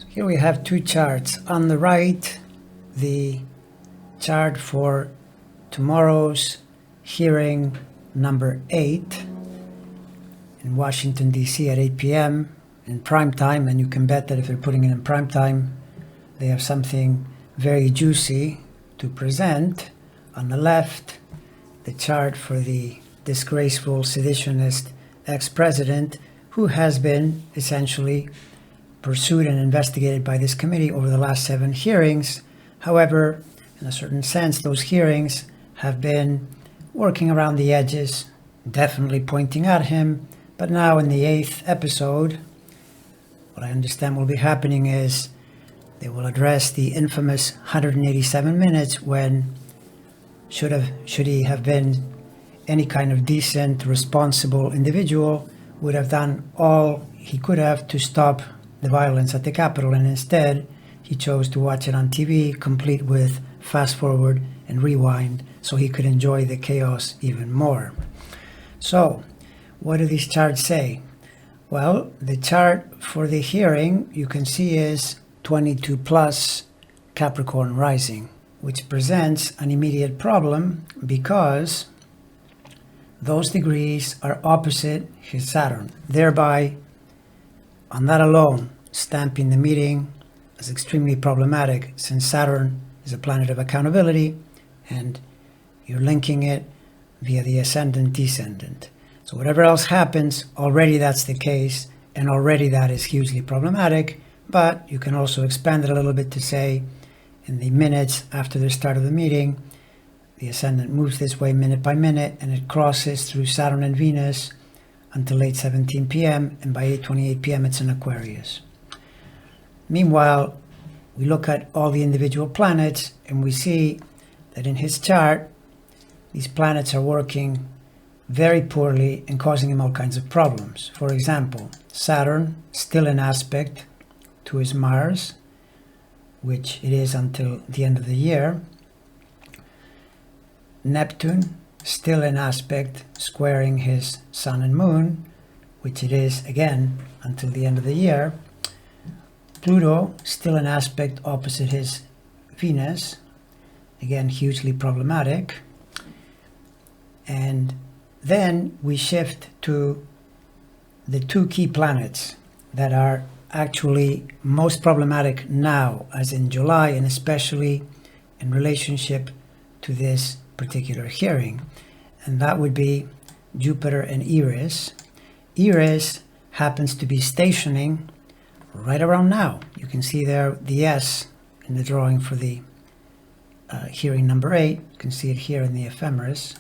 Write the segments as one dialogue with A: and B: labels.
A: Here we have two charts. On the right, the chart for tomorrow's hearing number 8 in Washington, D.C. at 8 p.m. in prime time, and you can bet that if they're putting it in prime time, they have something very juicy to present. On the left, the chart for the disgraceful seditionist ex-president who has been essentially pursued and investigated by this committee over the last 7 hearings. However, in a certain sense, those hearings have been working around the edges, definitely pointing at him. But now in the 8th episode, what I understand will be happening is they will address the infamous 187 minutes when should he have been any kind of decent, responsible individual, would have done all he could have to stop the violence at the Capitol, and instead he chose to watch it on TV, complete with fast forward and rewind, so he could enjoy the chaos even more. So, what do these charts say? Well, the chart for the hearing you can see is 22 plus Capricorn rising, which presents an immediate problem because those degrees are opposite his Saturn, thereby, on that alone, stamping the meeting as extremely problematic, since Saturn is a planet of accountability and you're linking it via the ascendant-descendant. So whatever else happens, already that's the case, and already that is hugely problematic. But you can also expand it a little bit to say, in the minutes after the start of the meeting, the ascendant moves this way minute by minute, and it crosses through Saturn and Venus until 8:17 p.m., and by 8:28 p.m. it's in Aquarius. Meanwhile, we look at all the individual planets, and we see that in his chart, these planets are working very poorly and causing him all kinds of problems. For example, Saturn still in aspect to his Mars, which it is until the end of the year. Neptune still in aspect squaring his Sun and Moon, which it is again until the end of the year. Pluto still in aspect opposite his Venus, again hugely problematic. And then we shift to the 2 key planets that are actually most problematic now, as in July, and especially in relationship to this particular hearing, and that would be Jupiter and Eris. Eris happens to be stationing right around now. You can see there the S in the drawing for the hearing number 8. You can see it here in the ephemeris.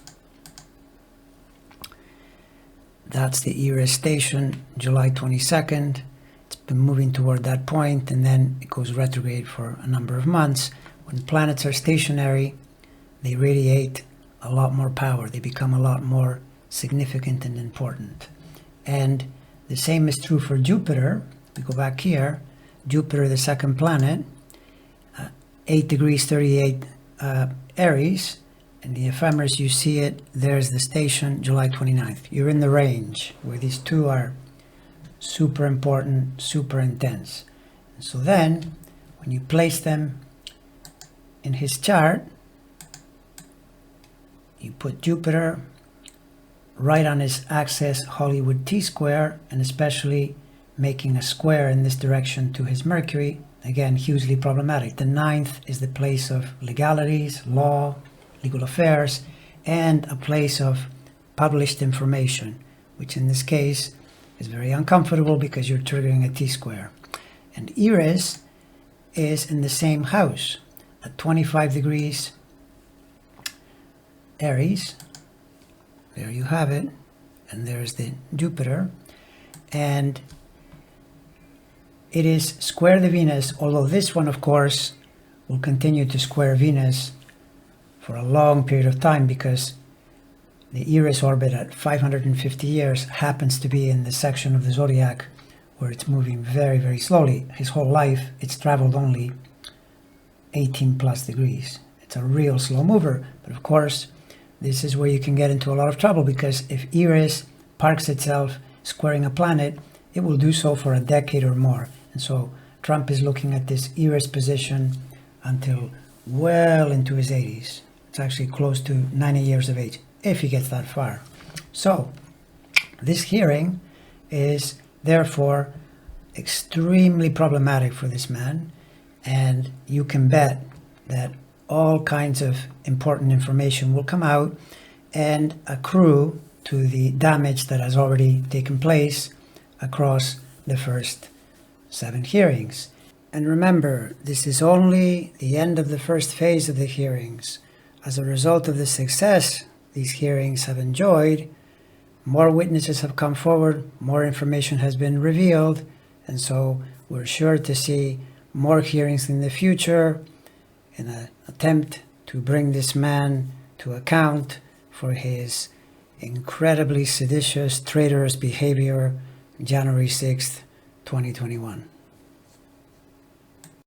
A: That's the Eris station, July 22nd. It's been moving toward that point, and then it goes retrograde for a number of months. When planets are stationary, they radiate a lot more power. They become a lot more significant and important. And the same is true for Jupiter. We go back here. Jupiter, the second planet, 8 degrees 38 Aries. In the ephemeris, you see it. There's the station, July 29th. You're in the range where these two are super important, super intense. And so then, when you place them in his chart, you put Jupiter right on his axis Hollywood T-square, and especially making a square in this direction to his Mercury. Again, hugely problematic. The 9th is the place of legalities, law, legal affairs, and a place of published information, which in this case is very uncomfortable because you're triggering a T-square. And Eris is in the same house at 25 degrees Aries. There you have it. And there's the Jupiter. And it is square the Venus, although this one, of course, will continue to square Venus for a long period of time because the Eris orbit at 550 years happens to be in the section of the zodiac where it's moving very, very slowly. His whole life, it's traveled only 18 plus degrees. It's a real slow mover. But of course, this is where you can get into a lot of trouble, because if Eris parks itself squaring a planet, it will do so for a decade or more. And so Trump is looking at this ERS position until well into his 80s. It's actually close to 90 years of age, if he gets that far. So, this hearing is therefore extremely problematic for this man, and you can bet that all kinds of important information will come out and accrue to the damage that has already taken place across the first 7 hearings. And remember, this is only the end of the first phase of the hearings. As a result of the success these hearings have enjoyed, more witnesses have come forward, more information has been revealed, and so we're sure to see more hearings in the future in an attempt to bring this man to account for his incredibly seditious, traitorous behavior January 6th, 2021.